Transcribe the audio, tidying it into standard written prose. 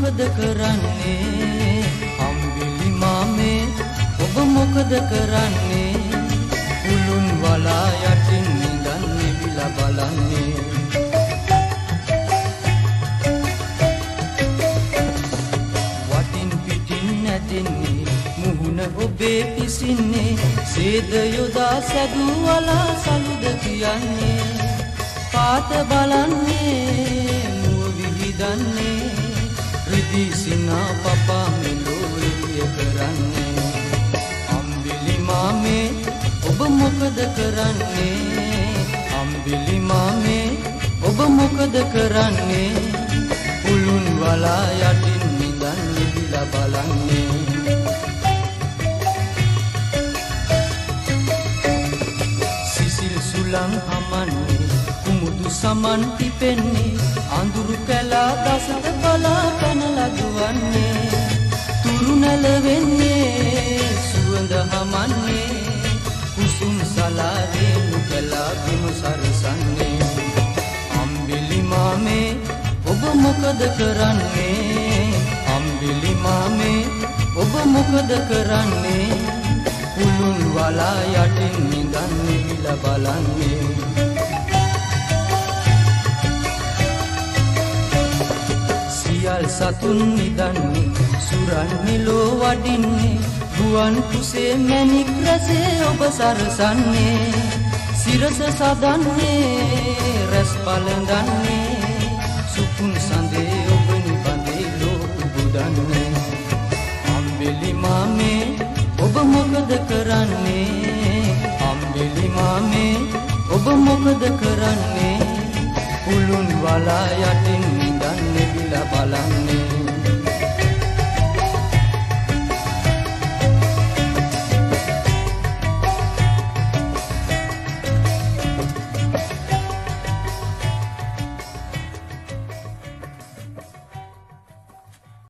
මොකද කරන්නේ අම්බිලි මාමේ ඔබ මොකද කරන්නේ උළුන් වලා යටින් නිදන්නේ විලා බලන්නේ වටින් පිටින් නැතින්නේ මුහුණ ඔබේ පිසින්නේ සේද යොදා සැදු වලා සලුද කියන්නේ පාත බලන්නේ මුව විහිදන්නේ රිදී සිනා පපා මෙලොවේ කරන්නේ අම්බිලි මාමේ ඔබ මොකද කරන්නේ අම්බිලි මාමේ ඔබ මොකද කරන්නේ උළුන් වලා යටින් නිදන්නේ විලා බලන්නේ සිසිල් සුලං හමන්නේ කුමුදු සමන් පිපෙන්නේ අඳුරු කැලා දසත බලා පැනලා දුවන්නේ තුරු නැලවෙන්නේ සුවඳ හමන්නේ කුසුම් සලාදේ නුකලා බිම සරසන්නේ අම්බිලි මාමේ ඔබ මොකද කරන්නේ අම්බිලි මාමේ ඔබ මොකද කරන්නේ උළුන් වලා යටින් නිදන්නේ විලා බලන්නේ සියල් සතුන් නිදන්නේ සුරන් මෙලෝ වඩින්නේ ගුවන් කුසේ මැණික් රැසේ ඔබ සරසන්නේ සිරස සදන්නේ රැස් පළඳන්නේ සුකුන් සඳේ ඔබ නිබඳේ ලෝක බුදන්නේ අම්බිලි මාමේ ඔබ මොකද කරන්නේ අම්බිලි මාමේ ඔබ මොකද